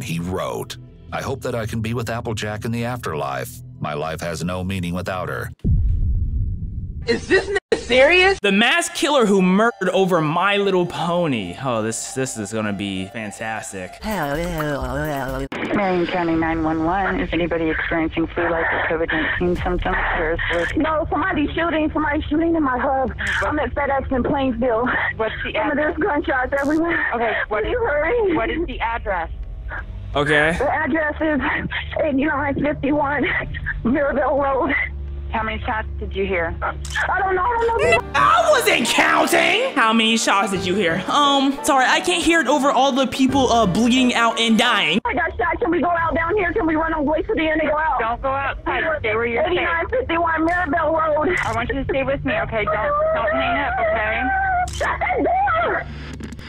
he wrote, "I hope that I can be with Applejack in the afterlife. My life has no meaning without her." Is this nigga serious? The mass killer who murdered over My Little Pony. Oh, this is gonna be fantastic. Marion County 911. Is anybody experiencing flu-like or COVID-19 symptoms? No, somebody's shooting in my hub. I'm at FedEx in Plainsville. What's the There's gunshots everywhere. Okay, Can you hurry? what is the address? Okay. The address is 8951 Mirabelle Road. How many shots did you hear? I don't know. I wasn't counting! How many shots did you hear? Sorry, I can't hear it over all the people bleeding out and dying. I got shot. Can we go out down here? Can we run on way to the end and go out? Don't go outside. Stay where you're safe. 8951 Mirabelle Road. I want you to stay with me, okay? Don't hang up, okay? Shut that door!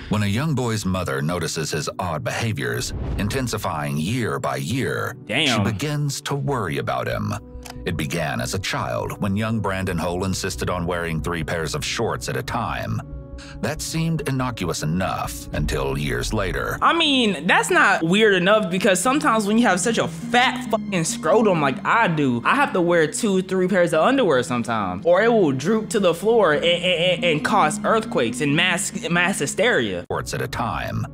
When a young boy's mother notices his odd behaviors, intensifying year by year, Damn. she begins to worry about him. It began as a child when young Brandon Hole insisted on wearing 3 pairs of shorts at a time. That seemed innocuous enough until years later. I mean, that's not weird enough because sometimes when you have such a fat fucking scrotum like I do, I have to wear 2-3 pairs of underwear sometimes, or it will droop to the floor and cause earthquakes and mass hysteria. Shorts at a time.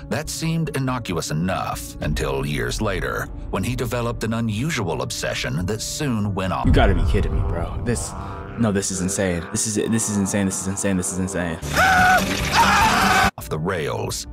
That seemed innocuous enough until years later, when he developed an unusual obsession that soon went You on. gotta be kidding me, bro. No, this is insane. This is insane. This is insane. This is insane. Off the rails.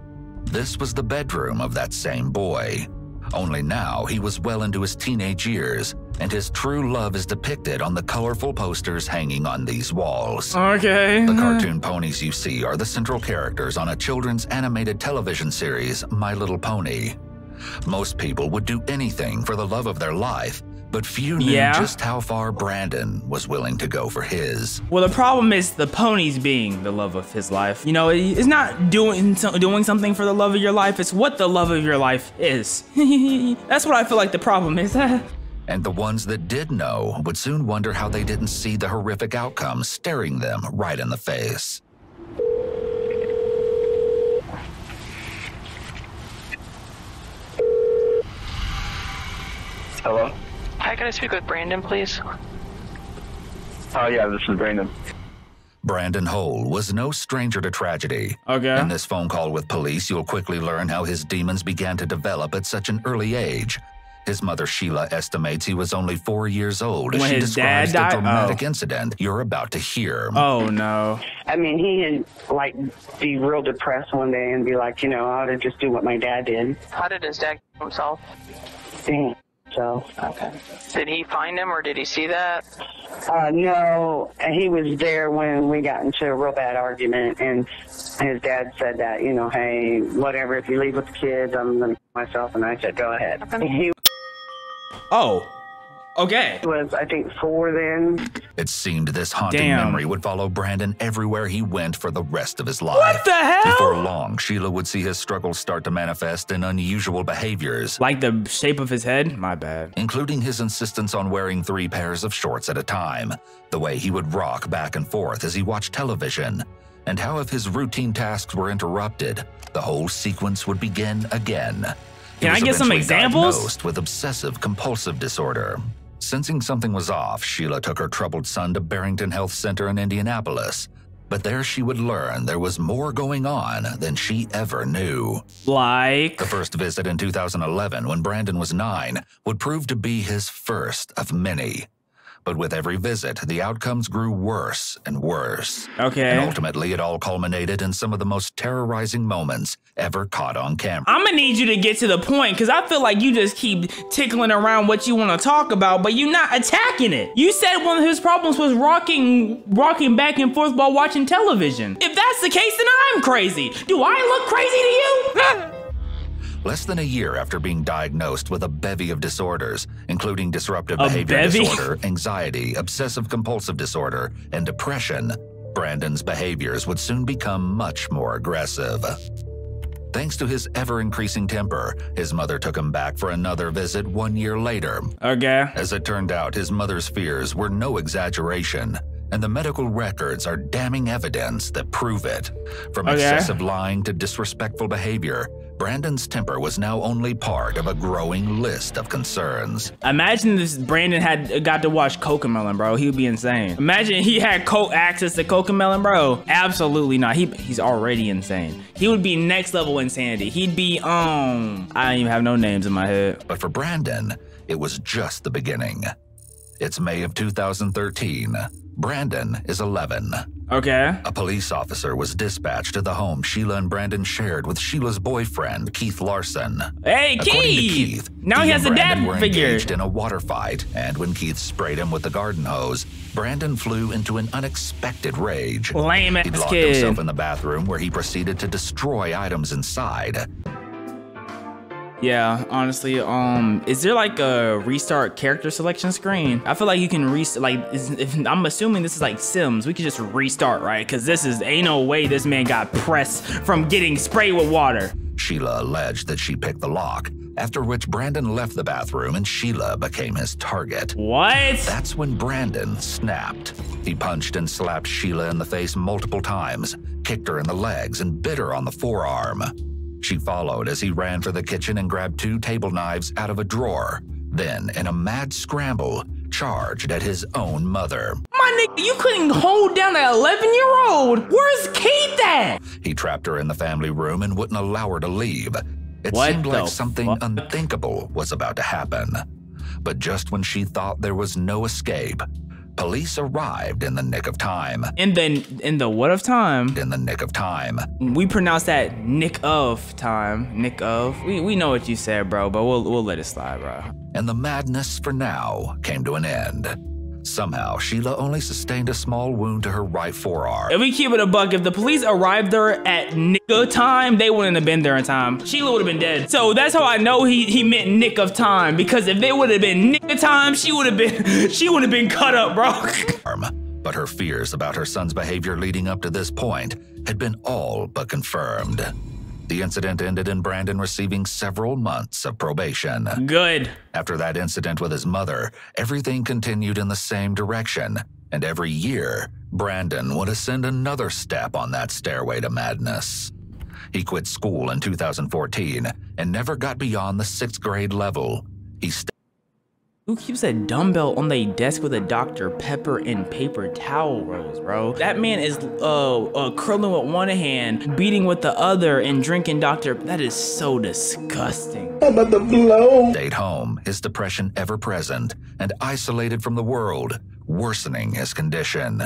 This was the bedroom of that same boy. Only now he was well into his teenage years, and his true love is depicted on the colorful posters hanging on these walls. Okay. The cartoon ponies you see are the central characters on a children's animated television series, My Little Pony. Most people would do anything for the love of their life, but few knew just how far Brandon was willing to go for his. Well, the problem is the ponies being the love of his life. You know, it's not doing something for the love of your life. It's what the love of your life is. That's what I feel like the problem is. And the ones that did know would soon wonder how they didn't see the horrific outcome staring them right in the face. Hello? Hi, can I speak with Brandon, please? Oh, yeah, this is Brandon. Brandon Hole was no stranger to tragedy. Okay. In this phone call with police, you'll quickly learn how his demons began to develop at such an early age. His mother, Sheila, estimates he was only 4 years old as When she his describes dad the died? dramatic incident you're about to hear. Oh, no. I mean, he'd like be real depressed one day and be like, you know, I ought to just do what my dad did. How did his dad kill himself? Dang. So, Okay. Did he find him or did he see that? no, he was there when we got into a real bad argument, and his dad said that, you know, hey, whatever, if you leave with the kids, I'm going to kill myself, and I said, go ahead. He Oh. Okay. was, I think, 4 then. It seemed this haunting Damn. memory would follow Brandon everywhere he went for the rest of his life. What the hell? Before long, Sheila would see his struggles start to manifest in unusual behaviors, Like the shape of his head? My bad. including his insistence on wearing 3 pairs of shorts at a time, the way he would rock back and forth as he watched television, and how if his routine tasks were interrupted, the whole sequence would begin again. He Can I was get some eventually examples? diagnosed with obsessive-compulsive disorder. Sensing something was off, Sheila took her troubled son to Barrington Health Center in Indianapolis. But there she would learn there was more going on than she ever knew. Like? The first visit in 2011, when Brandon was 9, would prove to be his first of many. But with every visit, the outcomes grew worse and worse. Okay. And ultimately, it all culminated in some of the most terrorizing moments ever caught on camera. I'm gonna need you to get to the point because I feel like you just keep tickling around what you want to talk about, but you're not attacking it. You said one of his problems was rocking back and forth while watching television. If that's the case, then I'm crazy. Do I look crazy to you? Less than a year after being diagnosed with a bevy of disorders, including disruptive A behavior bevy? disorder, anxiety, obsessive-compulsive disorder, and depression, Brandon's behaviors would soon become much more aggressive. Thanks to his ever-increasing temper, his mother took him back for another visit 1 year later. Okay. As it turned out, his mother's fears were no exaggeration, and the medical records are damning evidence that prove it. From excessive lying to disrespectful behavior, Brandon's temper was now only part of a growing list of concerns. Imagine this Brandon had got to watch Cocomelon, bro. He would be insane. Imagine he had access to Cocomelon, bro. Absolutely not. He's already insane. He would be next level insanity. He'd be, I don't even have no names in my head. But for Brandon, it was just the beginning. It's May of 2013. Brandon is 11. Okay. A police officer was dispatched to the home Sheila and Brandon shared with Sheila's boyfriend, Keith Larson. Hey, Keith! Now he has a dad were figure. Engaged in a water fight, and when Keith sprayed him with the garden hose, Brandon flew into an unexpected rage. Lame ass He locked kid. himself in the bathroom where he proceeded to destroy items inside. Yeah, honestly, is there like a restart character selection screen? I feel like you can I'm assuming this is like Sims. We could just restart, right? Because ain't no way this man got pressed from getting sprayed with water. Sheila alleged that she picked the lock, after which Brandon left the bathroom and Sheila became his target. What? That's when Brandon snapped. He punched and slapped Sheila in the face multiple times, kicked her in the legs, and bit her on the forearm. She followed as he ran for the kitchen and grabbed 2 table knives out of a drawer. Then, in a mad scramble, charged at his own mother. My nigga, you couldn't hold down an 11-year-old. Where's Kate at? He trapped her in the family room and wouldn't allow her to leave. It seemed like something unthinkable was about to happen. But just when she thought there was no escape, police arrived in the nick of time. In the what of time? In the nick of time. We pronounce that nick of time. Nick of. We know what you said, bro, but we'll let it slide, bro. And the madness for now came to an end. Somehow, Sheila only sustained a small wound to her right forearm. If we keep it a buck, if the police arrived there at nigga time, they wouldn't have been there in time. Sheila would have been dead. So that's how I know he meant nick of time, because if they would have been nigga time, she would have been cut up, bro. But her fears about her son's behavior leading up to this point had been all but confirmed. The incident ended in Brandon receiving several months of probation. Good. After that incident with his mother, everything continued in the same direction, and every year, Brandon would ascend another step on that stairway to madness. He quit school in 2014 and never got beyond the 6th grade level. Who keeps a dumbbell on their desk with a Dr. Pepper and paper towel rolls, bro? That man is curling with one hand, beating with the other, and drinking Dr. That is so disgusting. I'm about to blow. Stayed home, his depression ever present, and isolated from the world, worsening his condition.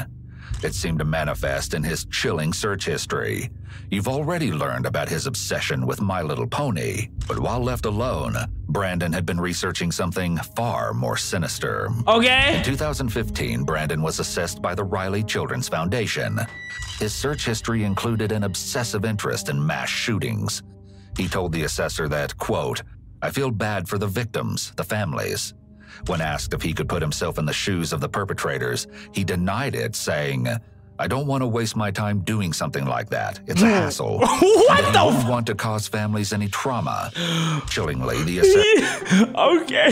It seemed to manifest in his chilling search history. You've already learned about his obsession with My Little Pony, but while left alone, Brandon had been researching something far more sinister. Okay. In 2015, Brandon was assessed by the Riley Children's Foundation. His search history included an obsessive interest in mass shootings. He told the assessor that, quote, "I feel bad for the victims, the families." When asked if he could put himself in the shoes of the perpetrators, he denied it, saying, "I don't want to waste my time doing something like that. It's a hassle." What the? I don't want to cause families any trauma. Chillingly, the assessor. Okay,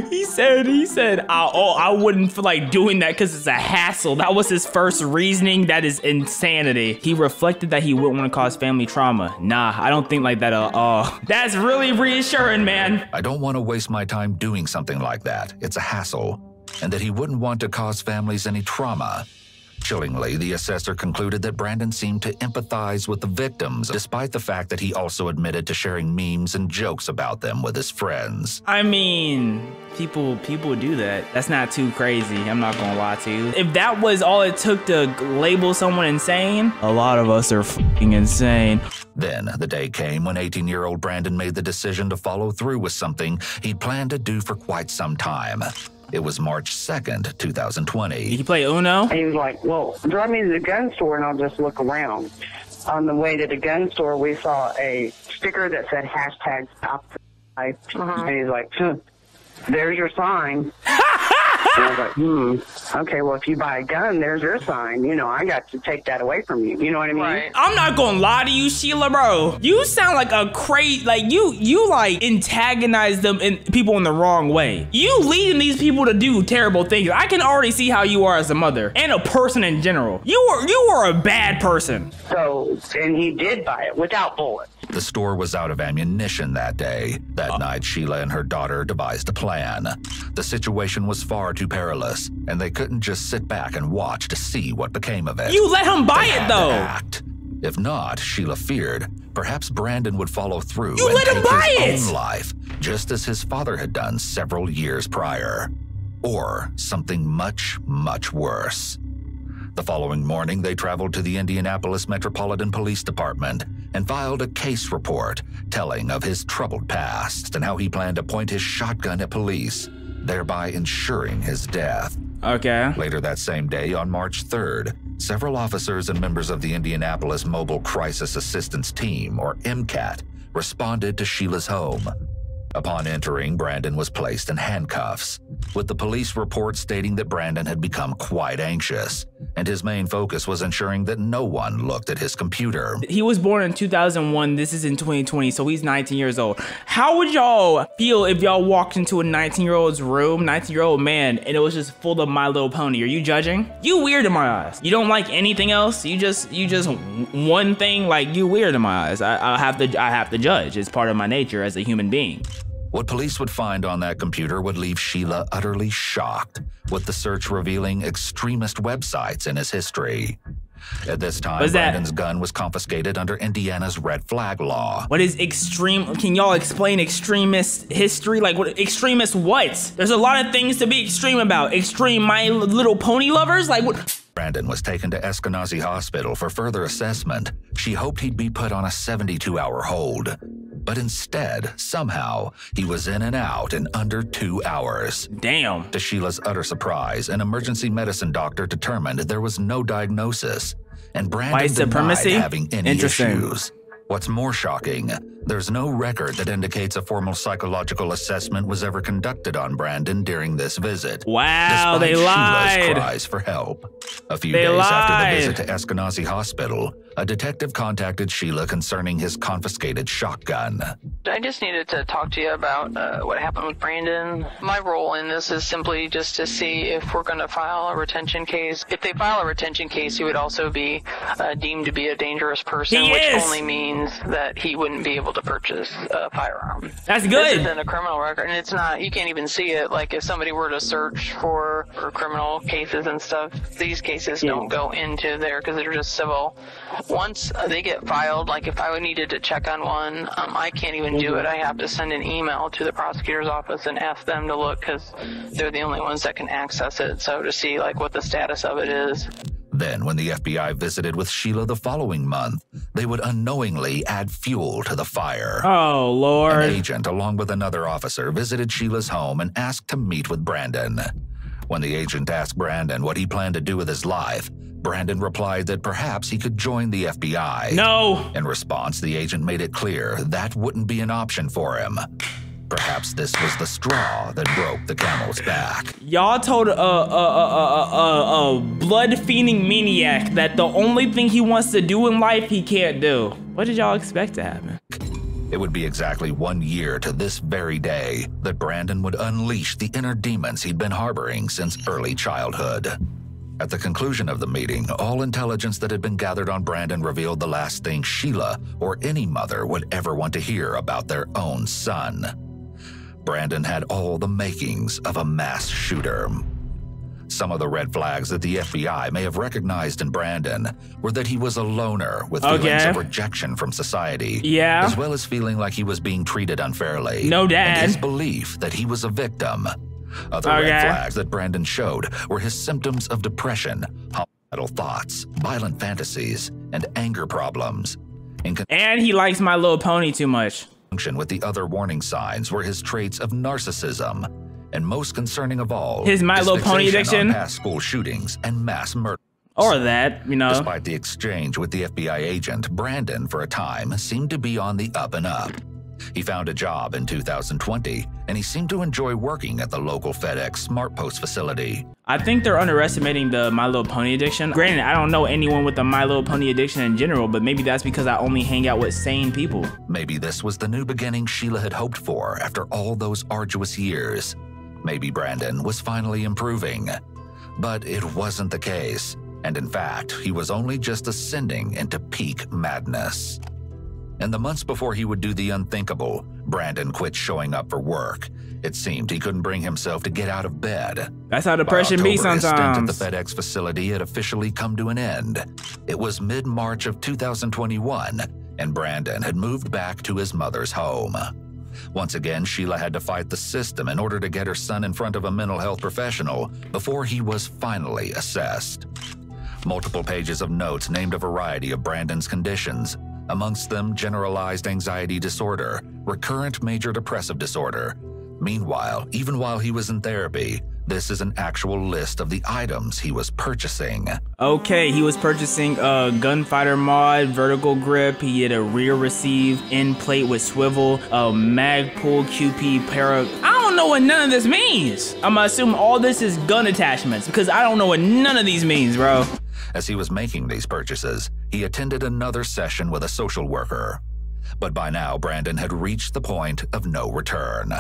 he said, I wouldn't feel like doing that because it's a hassle. That was his first reasoning. That is insanity. He reflected that he wouldn't want to cause family trauma. Nah, I don't think like that at all. That's really reassuring, man. I don't want to waste my time doing something like that. It's a hassle. And that he wouldn't want to cause families any trauma. Chillingly, the assessor concluded that Brandon seemed to empathize with the victims, despite the fact that he also admitted to sharing memes and jokes about them with his friends. I mean, people do that. That's not too crazy, I'm not gonna lie to you. If that was all it took to label someone insane, a lot of us are f***ing insane. Then, the day came when 18-year-old Brandon made the decision to follow through with something he'd planned to do for quite some time. It was March 2nd, 2020. Did you play Uno? He was like, well, drive me to the gun store and I'll just look around. On the way to the gun store, we saw a sticker that said hashtag stop the life. And he's like, there's your sign. And I was like, okay, well, if you buy a gun, there's your sign. You know, I got to take that away from you. You know what I mean? Right. I'm not gonna lie to you, Sheila, bro. You sound like a crazy, like you like antagonize them and people in the wrong way. You leading these people to do terrible things. I can already see how you are as a mother and a person in general. You are a bad person. So, and he did buy it without bullets. The store was out of ammunition that day. That night, Sheila and her daughter devised a plan. The situation was far too perilous, and they couldn't just sit back and watch to see what became of it. You let him buy it, though. Act. If not, Sheila feared, perhaps Brandon would follow through and take his own life, just as his father had done several years prior. Or something much, much worse. The following morning, they traveled to the Indianapolis Metropolitan Police Department and filed a case report telling of his troubled past and how he planned to point his shotgun at police, thereby ensuring his death. Okay. Later that same day, on March 3rd, several officers and members of the Indianapolis Mobile Crisis Assistance Team, or MCAT, responded to Sheila's home. Upon entering, Brandon was placed in handcuffs, with the police report stating that Brandon had become quite anxious, and his main focus was ensuring that no one looked at his computer. He was born in 2001. This is in 2020, so he's 19 years old. How would y'all feel if y'all walked into a 19-year-old's room, 19-year-old man, and it was just full of My Little Pony? Are you judging? You weird in my eyes. You don't like anything else? You just one thing, like, you weird in my eyes. I have to judge. It's part of my nature as a human being. What police would find on that computer would leave Sheila utterly shocked, with the search revealing extremist websites in his history. At this time, Brandon's gun was confiscated under Indiana's red flag law. What is extreme? Can y'all explain extremist history? Like, what extremist what? There's a lot of things to be extreme about. Extreme My Little Pony lovers? Like, what? Brandon was taken to Eskenazi Hospital for further assessment. She hoped he'd be put on a 72-hour hold. But instead, somehow, he was in and out in under 2 hours. Damn. To Sheila's utter surprise, an emergency medicine doctor determined there was no diagnosis, and Brandon denied having any issues. What's more shocking, there's no record that indicates a formal psychological assessment was ever conducted on Brandon during this visit. Wow, they lied. Sheila's cries for help. A few days after the visit to Eskenazi Hospital, a detective contacted Sheila concerning his confiscated shotgun. I just needed to talk to you about what happened with Brandon. My role in this is simply just to see if we're going to file a retention case. If they file a retention case, he would also be deemed to be a dangerous person, which only means that he wouldn't be able to purchase a firearm. That's good. This isn't a criminal record, and it's not, you can't even see it. Like, if somebody were to search for criminal cases and stuff, these cases don't go into there because they're just civil. Once they get filed, like if I needed to check on one, I can't even do it. I have to send an email to the prosecutor's office and ask them to look because they're the only ones that can access it. So to see like what the status of it is. Then, when the FBI visited with Sheila the following month, they would unknowingly add fuel to the fire. Oh, Lord. An agent, along with another officer, visited Sheila's home and asked to meet with Brandon. When the agent asked Brandon what he planned to do with his life, Brandon replied that perhaps he could join the FBI. No! In response, the agent made it clear that wouldn't be an option for him. Perhaps this was the straw that broke the camel's back. Y'all told a blood-fiending maniac that the only thing he wants to do in life he can't do. What did y'all expect to happen? It would be exactly 1 year to this very day that Brandon would unleash the inner demons he'd been harboring since early childhood. At the conclusion of the meeting, all intelligence that had been gathered on Brandon revealed the last thing Sheila or any mother would ever want to hear about their own son. Brandon had all the makings of a mass shooter. Some of the red flags that the FBI may have recognized in Brandon were that he was a loner with feelings of rejection from society, as well as feeling like he was being treated unfairly. No dad. And his belief that he was a victim. Other red flags that Brandon showed were his symptoms of depression, homicidal thoughts, violent fantasies, and anger problems. And he likes My Little Pony too much. With the other warning signs were his traits of narcissism, and most concerning of all, his My Little Pony addiction, past school shootings and mass murder. Or that, you know. Despite the exchange with the FBI agent, Brandon, for a time, seemed to be on the up and up. He found a job in 2020, and he seemed to enjoy working at the local FedEx SmartPost facility. I think they're underestimating the My Little Pony addiction. Granted, I don't know anyone with a My Little Pony addiction in general, but maybe that's because I only hang out with sane people. Maybe this was the new beginning Sheila had hoped for after all those arduous years. Maybe Brandon was finally improving. But it wasn't the case, and in fact, he was only just ascending into peak madness. In the months before he would do the unthinkable, Brandon quit showing up for work. It seemed he couldn't bring himself to get out of bed. That's how depression be sometimes. His stint at the FedEx facility had officially come to an end. It was mid-March of 2021, and Brandon had moved back to his mother's home. Once again, Sheila had to fight the system in order to get her son in front of a mental health professional before he was finally assessed. Multiple pages of notes named a variety of Brandon's conditions, amongst them generalized anxiety disorder, recurrent major depressive disorder. Meanwhile, even while he was in therapy, this is an actual list of the items he was purchasing. Okay, he was purchasing a gunfighter mod, vertical grip, he had a rear receive, end plate with swivel, a Magpul QP para. I don't know what none of this means. I'm gonna assume all this is gun attachments because I don't know what none of these means, bro. As he was making these purchases, he attended another session with a social worker. But by now, Brandon had reached the point of no return.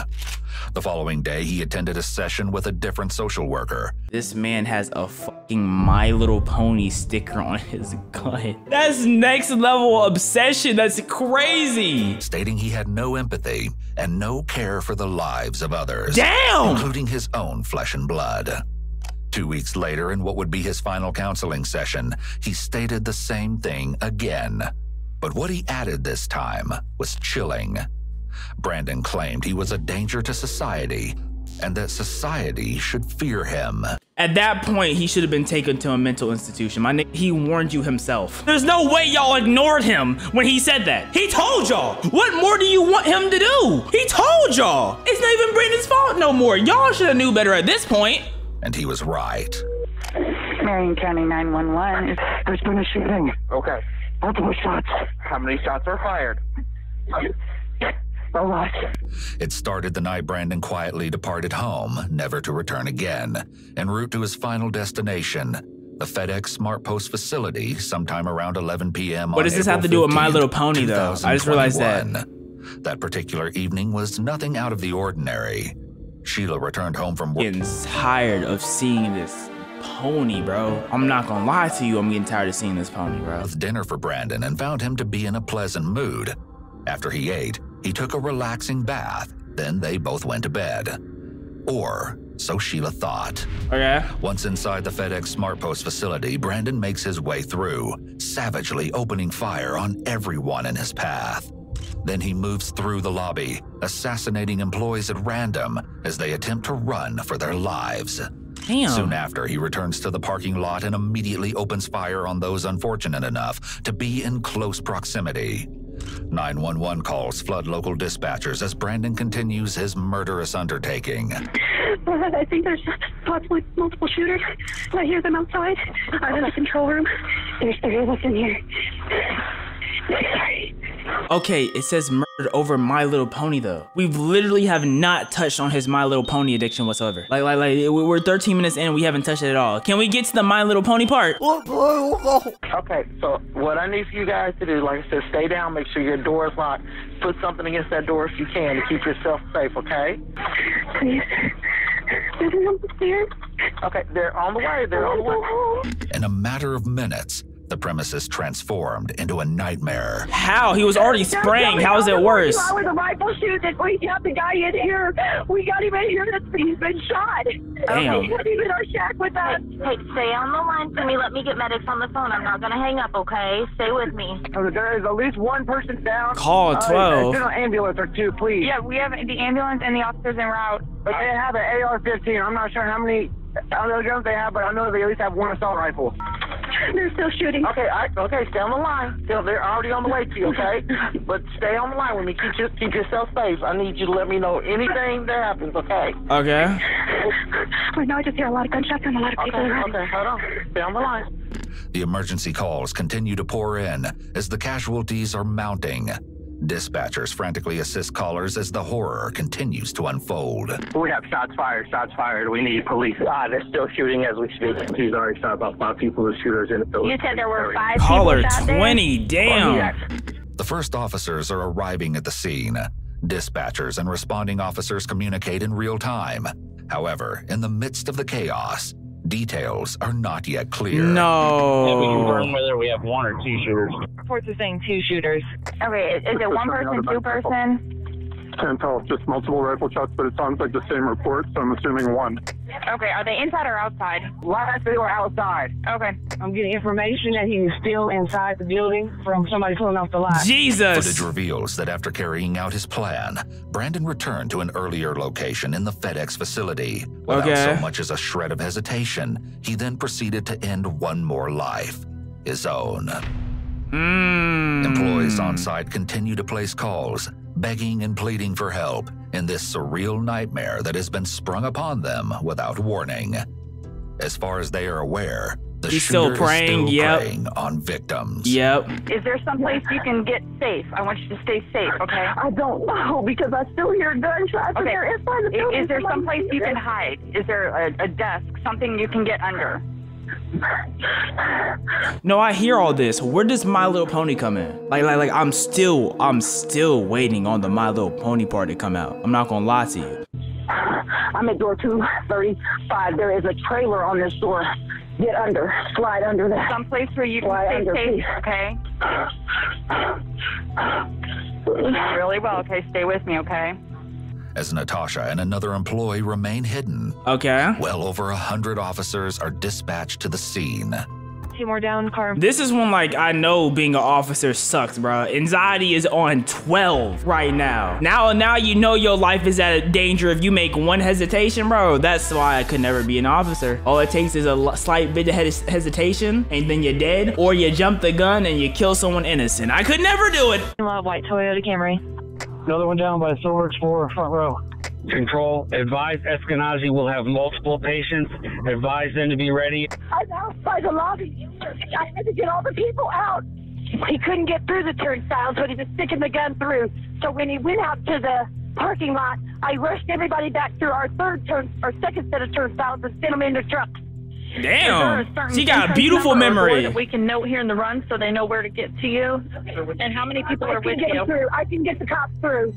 The following day, he attended a session with a different social worker. This man has a fucking My Little Pony sticker on his gun. That's next level obsession. That's crazy. Stating he had no empathy and no care for the lives of others. Damn! Including his own flesh and blood. 2 weeks later, in what would be his final counseling session, he stated the same thing again. But what he added this time was chilling. Brandon claimed he was a danger to society and that society should fear him. At that point, he should have been taken to a mental institution. My nigga, he warned you himself. There's no way y'all ignored him when he said that. He told y'all. What more do you want him to do? He told y'all. It's not even Brandon's fault no more. Y'all should have knew better at this point. And he was right. Marion County 911. There's been a shooting. Okay. Multiple shots. How many shots were fired? A lot. It started the night Brandon quietly departed home, never to return again, en route to his final destination, the FedEx SmartPost facility, sometime around 11 p.m. What does this have to do with My Little Pony, though? I just realized that. That particular evening was nothing out of the ordinary. Sheila returned home from work. Getting tired of seeing this pony, bro. I'm not gonna lie to you, I'm getting tired of seeing this pony, bro. With dinner for Brandon and found him to be in a pleasant mood. After he ate, he took a relaxing bath. Then they both went to bed. Or so Sheila thought. Okay. Once inside the FedEx SmartPost facility, Brandon makes his way through, savagely opening fire on everyone in his path. Then he moves through the lobby, assassinating employees at random as they attempt to run for their lives. Damn. Soon after, he returns to the parking lot and immediately opens fire on those unfortunate enough to be in close proximity. 911 calls flood local dispatchers as Brandon continues his murderous undertaking. I think there's possibly multiple shooters. I hear them outside. I'm in the control room. There's 3 of us in here. Sorry. Okay, it says murdered over My Little Pony though. We literally have not touched on his My Little Pony addiction whatsoever. Like we're 13 minutes in and we haven't touched it at all. Can we get to the My Little Pony part? Okay, so what I need for you guys to do, like I said, stay down, make sure your door is locked. Put something against that door if you can to keep yourself safe, okay? Please. Is anyone upstairs? Okay, they're on the way, they're on the way. In a matter of minutes, the premises transformed into a nightmare. How? He was already spraying. How is it worse? I was a rifle shooting. We got the guy in here. We got him in here. He's been shot. Damn. He's in our shack with us. Hey, stay on the line for me. Let me get medics on the phone. I'm not going to hang up, okay? Stay with me. There is at least one person down. Call 12. Send an ambulance or 2, please. Yeah, we have the ambulance and the officers en route. But they have an AR-15. I'm not sure how many guns they have, but I know they at least have 1 assault rifle. They're still shooting. Okay, okay, stay on the line. They're already on the way to you, okay? But stay on the line with me. Keep yourself safe. I need you to let me know anything that happens, okay? Okay. I know I just hear a lot of gunshots and a lot of people around. Okay, hold on. Stay on the line. The emergency calls continue to pour in as the casualties are mounting. Dispatchers frantically assist callers as the horror continues to unfold. We have shots fired. We need police. They're still shooting as we speak. He's already shot about 5 people, the shooters in the building. You said there were 5 Caller people shot there? 20, damn. The first officers are arriving at the scene. Dispatchers and responding officers communicate in real time. However, in the midst of the chaos, Details are not yet clear. No. Yeah, we confirm whether we have 1 or 2 shooters. Reports are saying 2 shooters. Okay, is it 1 person, 2 person? Can't tell if just multiple rifle shots, but it sounds like the same report, so I'm assuming 1. Okay, are they inside or outside? Last they were outside. Okay. I'm getting information that he is still inside the building from somebody pulling off the line. Jesus. Footage reveals that after carrying out his plan, Brandon returned to an earlier location in the FedEx facility. Without so much as a shred of hesitation, he then proceeded to end one more life, his own. Employees on site continue to place calls, begging and pleading for help in this surreal nightmare that has been sprung upon them without warning. As far as they are aware, the shooter is still preying on victims. Is there someplace you can get safe? I want you to stay safe, okay? I don't know because I still hear gunshots. Okay. They're inside the building. Is there someplace you can hide? Is there a desk, something you can get under? No, I hear all this. Where does My Little Pony come in? Like I'm still waiting on the My Little Pony part to come out. I'm not gonna lie to you. I'm at door 235. There is a trailer on this door. Get under. Slide under that. Someplace where you can stay safe, okay? Really well, okay? Stay with me, okay? As Natasha and another employee remain hidden, well over 100 officers are dispatched to the scene. 2 more down, car. This is when, like, I know being an officer sucks, bro. Anxiety is on 12 right now. Now you know your life is at danger if you make one hesitation, bro. That's why I could never be an officer. All it takes is a slight bit of hesitation, and then you're dead, or you jump the gun and you kill someone innocent. I could never do it. White Toyota Camry. Another one down by Silver Explorer, front row. Control, advise Eskenazi will have multiple patients. Advise them to be ready. I'm outside the lobby. I had to get all the people out. He couldn't get through the turnstiles, but he was sticking the gun through. So when he went out to the parking lot, I rushed everybody back through our second set of turnstiles and sent them in the trucks. Damn, she got a beautiful memory. That we can note here in the run so they know where to get to you. And how many people are with you? I can get the cops through.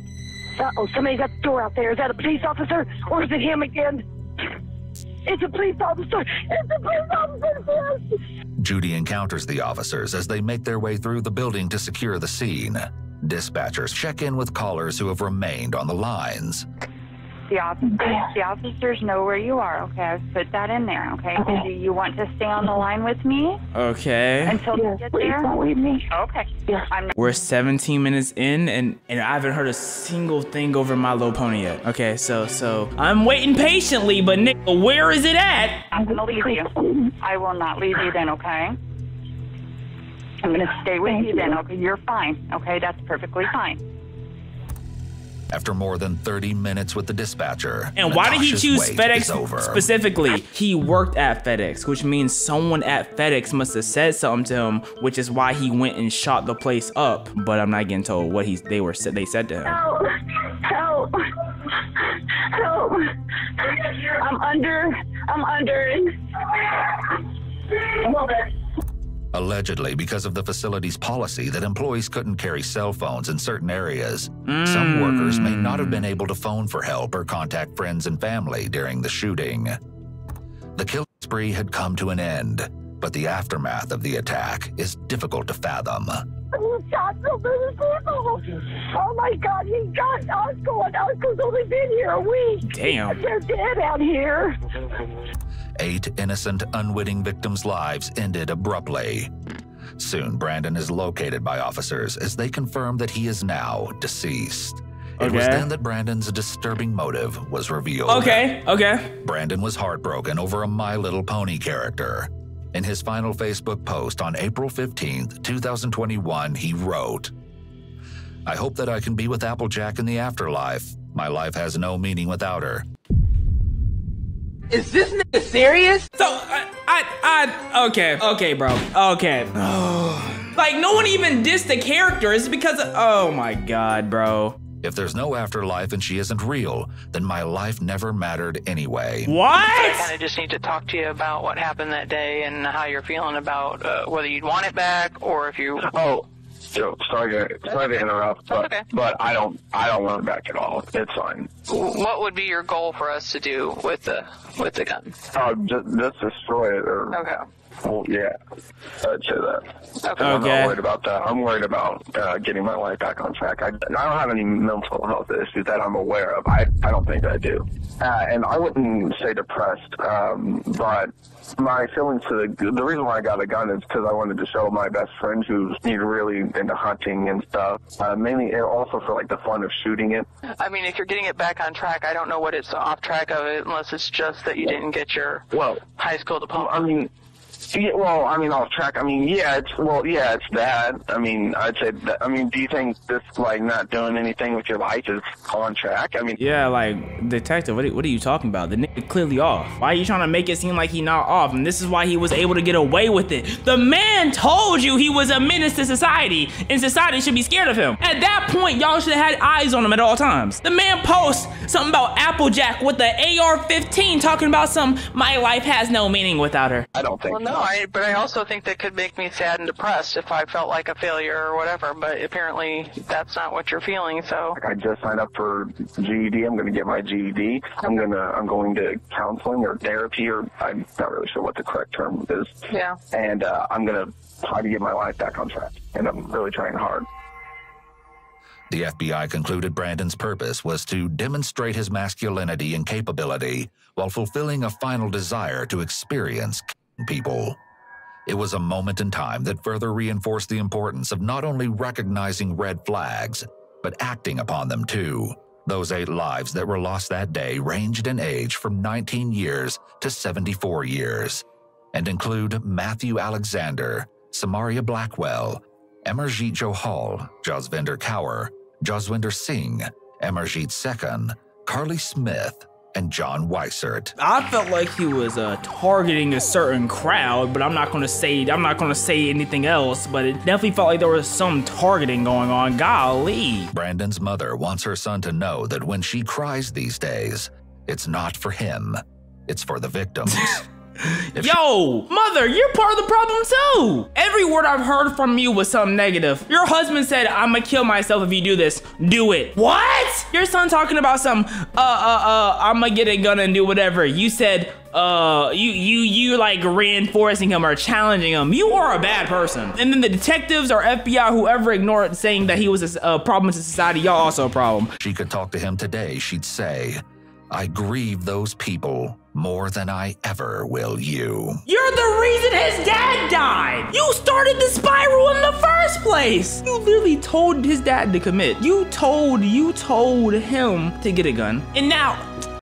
Uh-oh, somebody got the door out there. Is that a police officer or is it him again? It's a police officer. It's a police officer. Judy encounters the officers as they make their way through the building to secure the scene. Dispatchers check in with callers who have remained on the lines. The officers know where you are, okay? I've put that in there, okay? Do you want to stay on the line with me? Okay. Until you get there? Don't leave me. Okay. Yes. We're 17 minutes in, and I haven't heard a single thing over My Little Pony yet. Okay, so I'm waiting patiently, but Nick, where is it at? I'm gonna leave you. I will not leave you then, okay? I'm gonna stay with you then, okay? You're fine, okay? That's perfectly fine. After more than 30 minutes with the dispatcher, and why did he choose FedEx specifically? He worked at FedEx, which means someone at FedEx must have said something to him, which is why he went and shot the place up. But I'm not getting told what they said to him. Help! Help! Help! I'm under. Allegedly, because of the facility's policy that employees couldn't carry cell phones in certain areas, some workers may not have been able to phone for help or contact friends and family during the shooting. The killing spree had come to an end, but the aftermath of the attack is difficult to fathom. He shot so many people. Oh my God, he got Oscar, and Oscar's only been here a week. Damn. They're dead out here. 8 innocent, unwitting victims' lives ended abruptly. Soon, Brandon is located by officers as they confirm that he is now deceased. It was then that Brandon's disturbing motive was revealed. Okay. Brandon was heartbroken over a My Little Pony character. In his final Facebook post on April 15th, 2021, he wrote, "I hope that I can be with Applejack in the afterlife. My life has no meaning without her." Is this nigga serious? So, okay, bro. Okay. Like, no one even dissed the character. It's because of, oh my God, bro. If there's no afterlife and she isn't real, then my life never mattered anyway. What? I kind of just need to talk to you about what happened that day and how you're feeling about whether you'd want it back or if you... Oh, Yo, sorry to interrupt, but I don't want it back at all. It's fine. What would be your goal for us to do with the gun? Just destroy it. Okay. Well, yeah, I'd say that. Okay. I'm not worried about that. I'm worried about getting my life back on track. I don't have any mental health issues that I'm aware of. I don't think I do. And I wouldn't say depressed, but my feelings to the reason why I got a gun is because I wanted to show my best friend who's really into hunting and stuff. Mainly also for like the fun of shooting it. I mean, if you're getting it back on track, I don't know what it's off track of it unless it's just that you didn't get your high school diploma. I mean, off track. I mean, it's that. I mean, I'd say that. I mean, do you think this, like, not doing anything with your life is on track? I mean, yeah, like, detective, what are you talking about? The nigga clearly off. Why are you trying to make it seem like he not off? And this is why he was able to get away with it. The man told you he was a menace to society, and society should be scared of him. At that point, y'all should have had eyes on him at all times. The man posts something about Applejack with the AR-15 talking about my life has no meaning without her. I don't think so. No, but I also think that could make me sad and depressed if I felt like a failure or whatever, but apparently that's not what you're feeling, so. I just signed up for GED. I'm going to get my GED. I'm going to counseling or therapy, or I'm not really sure what the correct term is. Yeah. And I'm going to try to get my life back on track, and I'm really trying hard. The FBI concluded Brandon's purpose was to demonstrate his masculinity and capability while fulfilling a final desire to experience people. It was a moment in time that further reinforced the importance of not only recognizing red flags, but acting upon them too. Those 8 lives that were lost that day ranged in age from 19 years to 74 years, and include Matthew Alexander, Samaria Blackwell, Amarjeet Johal, Jasvinder Kaur, Jaswinder Singh, Amarjeet Sekhan, Carly Smith, and John Weissert. I felt like he was targeting a certain crowd, but I'm not gonna say anything else, but it definitely felt like there was some targeting going on. Golly. Brandon's mother wants her son to know that when she cries these days, it's not for him, it's for the victims. Yo, mother, you're part of the problem too. Every word I've heard from you was something negative. Your husband said, I'm gonna kill myself if you do this. Do it. What? Your son talking about some, I'm gonna get a gun and do whatever. You said, you like reinforcing him or challenging him. You are a bad person. And then the detectives or FBI, whoever ignored saying that he was a problem to society, y'all also a problem. She could talk to him today, she'd say, I grieve those people more than I ever will you. You're the reason his dad died. You started the spiral in the first place. You literally told his dad to commit. You told him to get a gun. And now